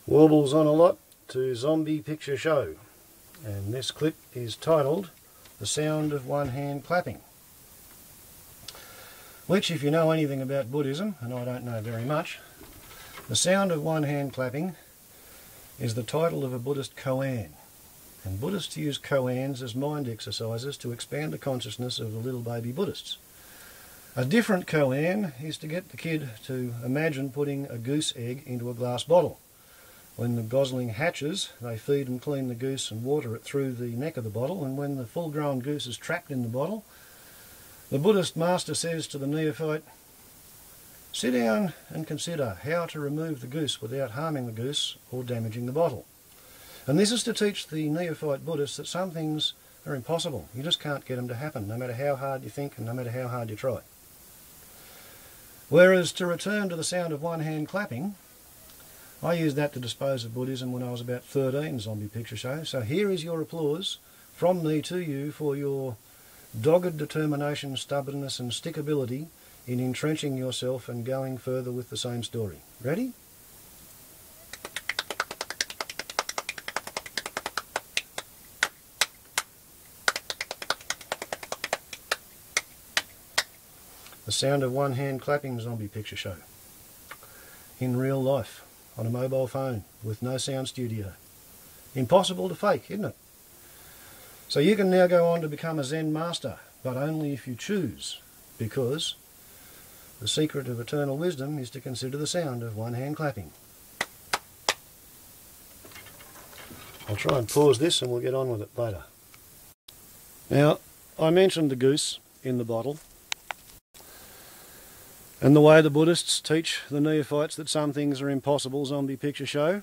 Warbles on a lot to Zombie Picture Show, and this clip is titled The Sound of One Hand Clapping, which, if you know anything about Buddhism, and I don't know very much, the sound of one hand clapping is the title of a Buddhist koan, and Buddhists use koans as mind exercises to expand the consciousness of the little baby Buddhists. A different koan is to get the kid to imagine putting a goose egg into a glass bottle. When the gosling hatches, they feed and clean the goose and water it through the neck of the bottle, and when the full-grown goose is trapped in the bottle, the Buddhist master says to the neophyte, "Sit down and consider how to remove the goose without harming the goose or damaging the bottle." And this is to teach the neophyte Buddhists that some things are impossible. You just can't get them to happen, no matter how hard you think and no matter how hard you try. Whereas, to return to the sound of one hand clapping, I used that to dispose of Buddhism when I was about 13, Zombie Picture Show. So here is your applause from me to you for your dogged determination, stubbornness and stickability in entrenching yourself and going further with the same story. Ready? The sound of one hand clapping, Zombie Picture Show. In real life. On a mobile phone with no sound studio. Impossible to fake, isn't it? So you can now go on to become a Zen master, but only if you choose, because the secret of eternal wisdom is to consider the sound of one hand clapping. I'll try and pause this and we'll get on with it later. Now, I mentioned the goose in the bottle, and the way the Buddhists teach the neophytes that some things are impossible, Zombie Picture Show,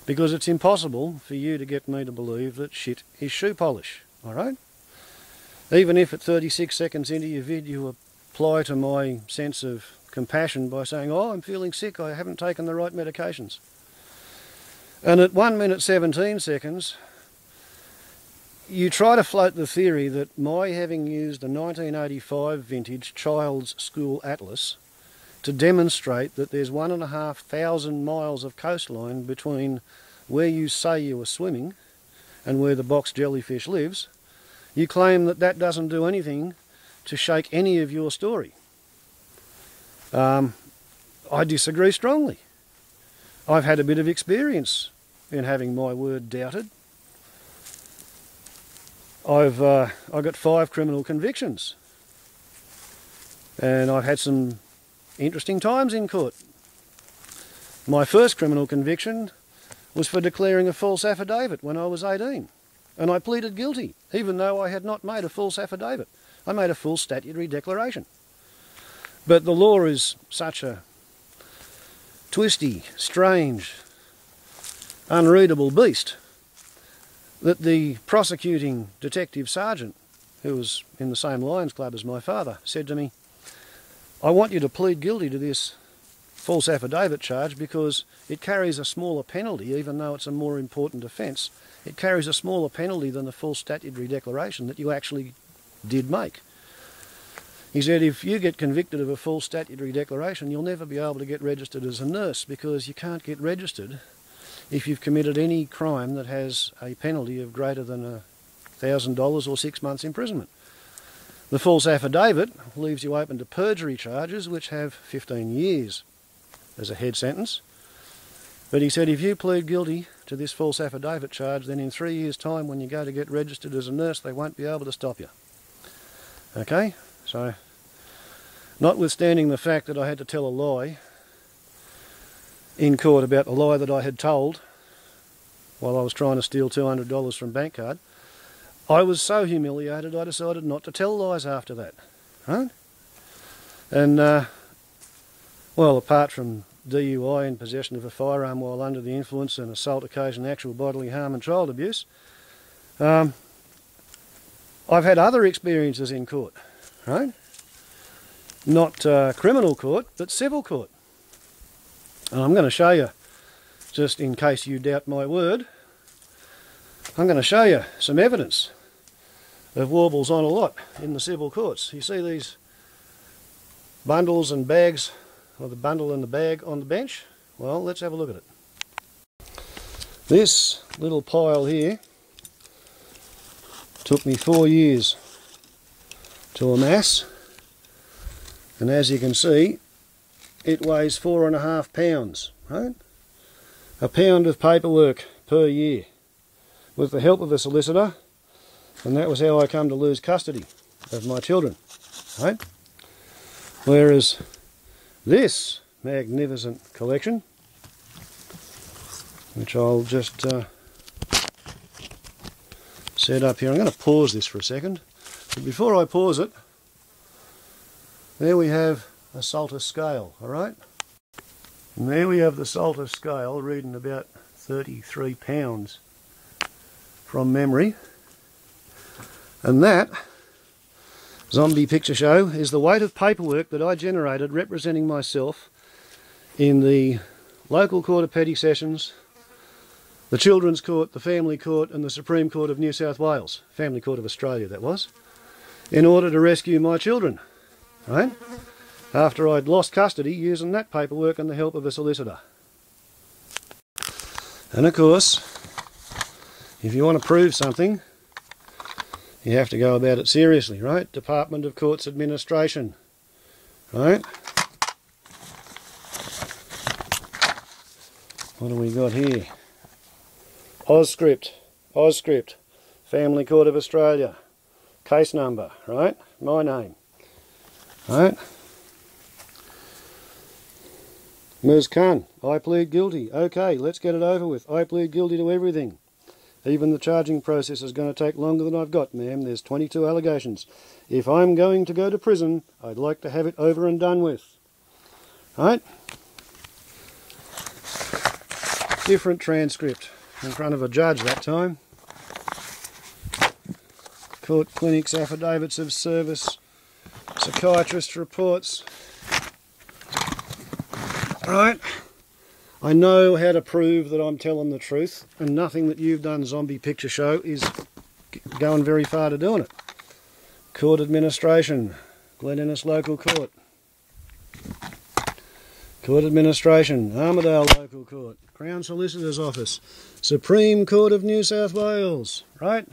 because it's impossible for you to get me to believe that shit is shoe polish, alright? Even if at 36 seconds into your vid you apply to my sense of compassion by saying, "Oh, I'm feeling sick, I haven't taken the right medications." And at 1 minute 17 seconds, you try to float the theory that my having used a 1985 vintage child's school atlas to demonstrate that there's 1,500 miles of coastline between where you say you were swimming and where the box jellyfish lives, you claim that that doesn't do anything to shake any of your story. I disagree strongly. I've had a bit of experience in having my word doubted. I've got 5 criminal convictions, and I've had some interesting times in court. My first criminal conviction was for declaring a false affidavit when I was 18, and I pleaded guilty, even though I had not made a false affidavit. I made a full statutory declaration. But the law is such a twisty, strange, unreadable beast that the prosecuting detective sergeant, who was in the same Lions Club as my father, said to me, "I want you to plead guilty to this false affidavit charge because it carries a smaller penalty, even though it's a more important offence. It carries a smaller penalty than the full statutory declaration that you actually did make." He said, "If you get convicted of a full statutory declaration, you'll never be able to get registered as a nurse because you can't get registered if you've committed any crime that has a penalty of greater than $1,000 or 6 months imprisonment. The false affidavit leaves you open to perjury charges, which have 15 years as a head sentence. But he said if you plead guilty to this false affidavit charge, then in 3 years' time when you go to get registered as a nurse, they won't be able to stop you." Okay, so notwithstanding the fact that I had to tell a lie in court about the lie that I had told while I was trying to steal $200 from bank card, I was so humiliated I decided not to tell lies after that, right? And, well, apart from DUI in possession of a firearm while under the influence and assault occasioning actual bodily harm and child abuse, I've had other experiences in court, right? Not criminal court, but civil court. And I'm going to show you, just in case you doubt my word, I'm going to show you some evidence of warbles on a lot in the civil courts. You see these bundles and bags, or the bundle and the bag on the bench? Well, let's have a look at it. This little pile here took me 4 years to amass, and as you can see, it weighs 4.5 pounds, right? A pound of paperwork per year with the help of a solicitor, and that was how I come to lose custody of my children, right? Whereas this magnificent collection, which I'll just set up here. I'm going to pause this for a second, but before I pause it, there we have a Salter scale, alright? And there we have the Salter scale reading about 33 pounds from memory. And that zombie picture show is the weight of paperwork that I generated representing myself in the local Court of Petty Sessions, the Children's Court, the Family Court and the Supreme Court of New South Wales, Family Court of Australia that was, in order to rescue my children, right? After I'd lost custody using that paperwork and the help of a solicitor. And of course, if you want to prove something, you have to go about it seriously, right? Department of Courts Administration, right? What do we got here? Ausscript, Family Court of Australia, case number, right? My name, right? Ms. Khan, I plead guilty. Okay, let's get it over with. I plead guilty to everything. Even the charging process is going to take longer than I've got, ma'am. There's 22 allegations. If I'm going to go to prison, I'd like to have it over and done with. Right? Different transcript in front of a judge that time. Court clinics, affidavits of service, psychiatrist reports. Right? I know how to prove that I'm telling the truth, and nothing that you've done, Zombie Picture Show, is going very far to doing it. Court Administration, Glen Innes Local Court. Court Administration, Armidale Local Court. Crown Solicitor's Office. Supreme Court of New South Wales. Right?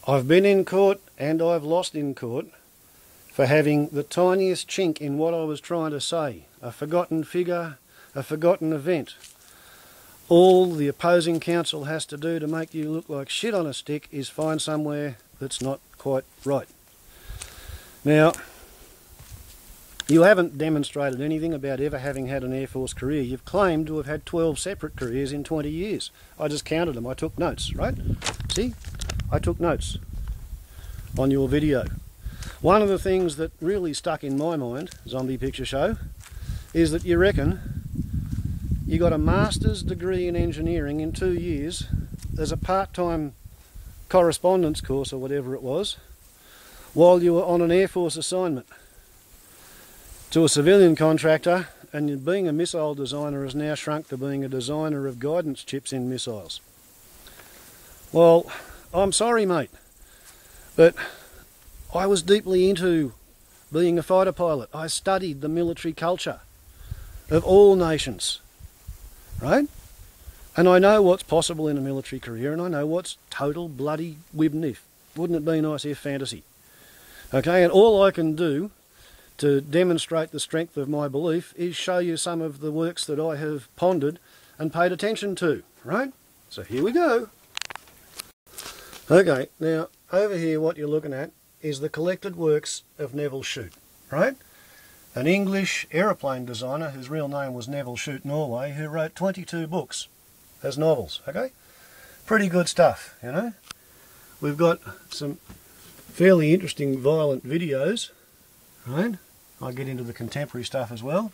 I've been in court and I've lost in court for having the tiniest chink in what I was trying to say. A forgotten figure, a forgotten event. All the opposing counsel has to do to make you look like shit on a stick is find somewhere that's not quite right. Now, you haven't demonstrated anything about ever having had an Air Force career. You've claimed to have had 12 separate careers in 20 years. I just counted them. I took notes, right? See? I took notes on your video. One of the things that really stuck in my mind, Zombie Picture Show, is that you reckon you got a master's degree in engineering in 2 years as a part-time correspondence course or whatever it was, while you were on an Air Force assignment to a civilian contractor, and being a missile designer has now shrunk to being a designer of guidance chips in missiles. Well, I'm sorry, mate, but I was deeply into being a fighter pilot. I studied the military culture of all nations, right? And I know what's possible in a military career, and I know what's total bloody wibnif. Wouldn't it be nice if fantasy? Okay, and all I can do to demonstrate the strength of my belief is show you some of the works that I have pondered and paid attention to, right? So here we go. Okay, now over here what you're looking at is the collected works of Neville Shute, right? An English aeroplane designer whose real name was Neville Shute Norway, who wrote 22 books as novels, okay? Pretty good stuff, you know? We've got some fairly interesting violent videos, right? I'll get into the contemporary stuff as well.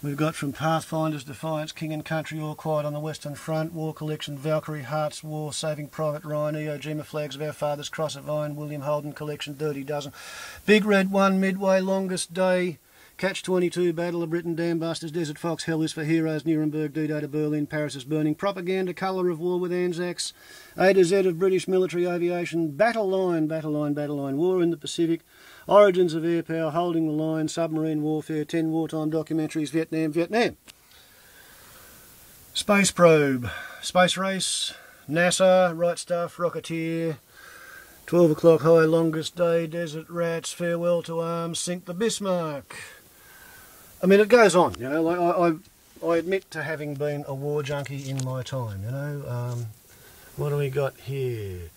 We've got from Pathfinder's Defiance, King and Country, All Quiet on the Western Front, War Collection, Valkyrie, Hearts War, Saving Private Ryan, Iwo Jima, Flags of Our Fathers, Cross of Iron, William Holden Collection, Dirty Dozen, Big Red One, Midway, Longest Day, Catch-22, Battle of Britain, Dambusters, Desert Fox, Hell is for Heroes, Nuremberg, D-Day to Berlin, Paris is Burning, Propaganda, Colour of War with Anzacs, A to Z of British Military Aviation, Battle Line, War in the Pacific, Origins of Air Power, Holding the Line, Submarine Warfare, 10 Wartime Documentaries, Vietnam. Space probe, space race, NASA, right stuff, Rocketeer, 12 o'clock high, longest day, desert rats, farewell to arms, sink the Bismarck. I mean, it goes on, you know, like I admit to having been a war junkie in my time, you know. What do we got here?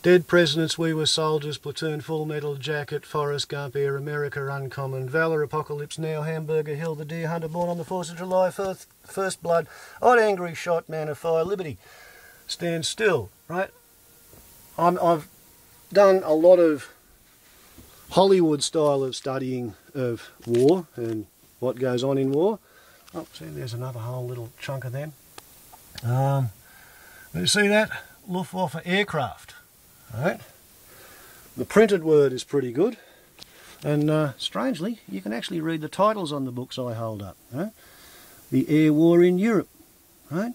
Dead Presidents, We Were Soldiers, Platoon, Full Metal Jacket, Forrest Gump, Air America, Uncommon, Valor, Apocalypse Now, Hamburger Hill, The Deer Hunter, Born on the 4th of July, First Blood, Odd Angry Shot, Man of Fire, Liberty, Stand Still, right? I've done a lot of Hollywood style of studying of war and what goes on in war. Oh, see, there's another whole little chunk of them. You see that? Luftwaffe aircraft. Right. The printed word is pretty good, and strangely you can actually read the titles on the books I hold up. Right? The Air War in Europe, right?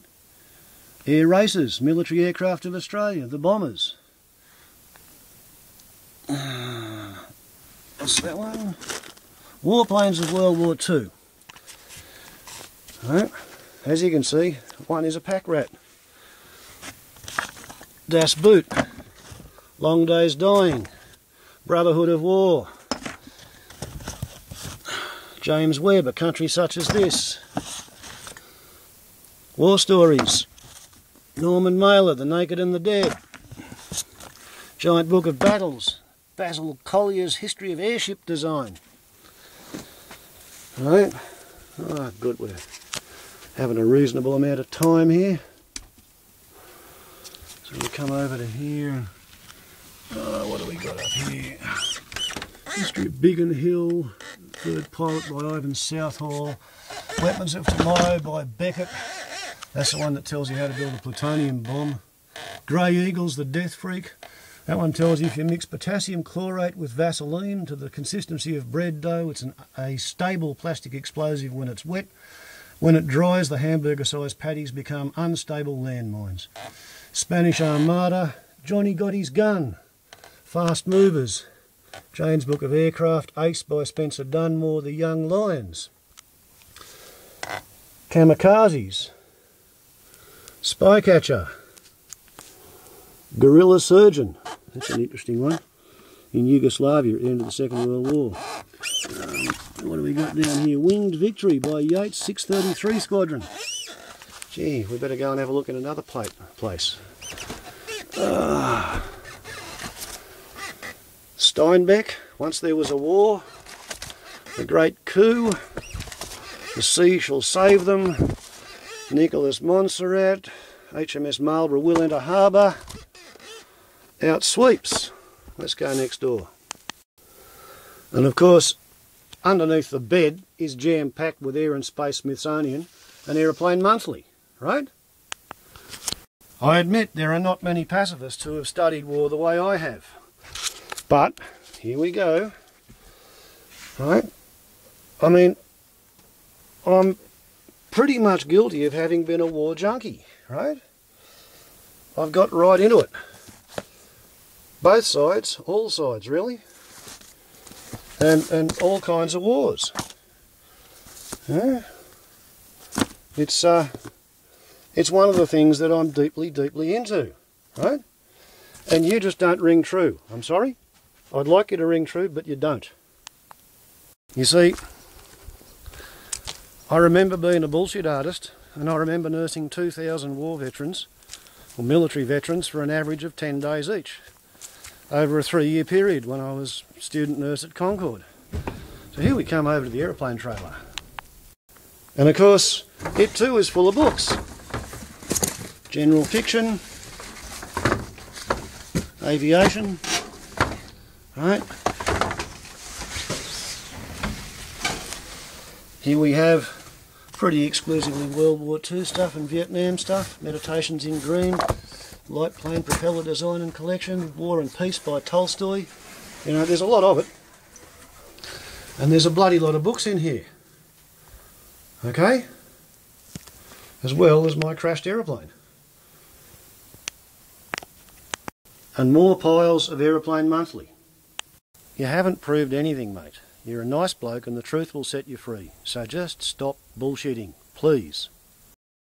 Air Races, Military Aircraft of Australia, the Bombers. What's that one? Warplanes of World War II. Right. As you can see, one is a pack rat. Das Boot. Long Days Dying, Brotherhood of War, James Webb, A Country Such as This, War Stories, Norman Mailer, The Naked and the Dead, Giant Book of Battles, Basil Collier's History of Airship Design. Right, oh good, we're having a reasonable amount of time here. So we come over to here. What do we got up here? History of Biggin Hill, Third Pilot by Ivan Southall, Weapons of Tomorrow by Beckett. That's the one that tells you how to build a plutonium bomb. Grey Eagles, The Death Freak. That one tells you if you mix potassium chlorate with Vaseline to the consistency of bread dough, it's a stable plastic explosive when it's wet. When it dries, the hamburger-sized patties become unstable landmines. Spanish Armada, Johnny Got His Gun. Fast Movers, Jane's Book of Aircraft, Ace by Spencer Dunmore, The Young Lions, Kamikazes, Spycatcher, Guerrilla Surgeon, that's an interesting one, in Yugoslavia at the end of the Second World War. What do we got down here? Winged Victory by Yates, 633 Squadron. Gee, we better go and have a look at another place. Steinbeck, Once There Was a War, The Great Coup, The Sea Shall Save Them, Nicholas Montserrat, HMS Marlborough will enter harbour, Out Sweeps. Let's go next door. And of course, underneath the bed is jam-packed with Air and Space Smithsonian and Aeroplane Monthly, right? I admit there are not many pacifists who have studied war the way I have. But, here we go, right? I mean, I'm pretty much guilty of having been a war junkie, right? I've got right into it. Both sides, all sides really. And all kinds of wars. Yeah. It's one of the things that I'm deeply, deeply into, right? And you just don't ring true. I'm sorry? I'd like you to ring true, but you don't. You see, I remember being a bullshit artist, and I remember nursing 2,000 war veterans, or military veterans, for an average of 10 days each, over a 3-year period when I was student nurse at Concord. So here we come over to the aeroplane trailer. And of course, it too is full of books. General fiction, aviation, right? Here we have pretty exclusively World War II stuff and Vietnam stuff, Meditations in Green, Light Plane Propeller Design and Collection, War and Peace by Tolstoy. You know, there's a lot of it. And there's a bloody lot of books in here. Okay? As well as my crashed aeroplane. And more piles of Aeroplane Monthly. You haven't proved anything, mate. You're a nice bloke and the truth will set you free. So just stop bullshitting, please.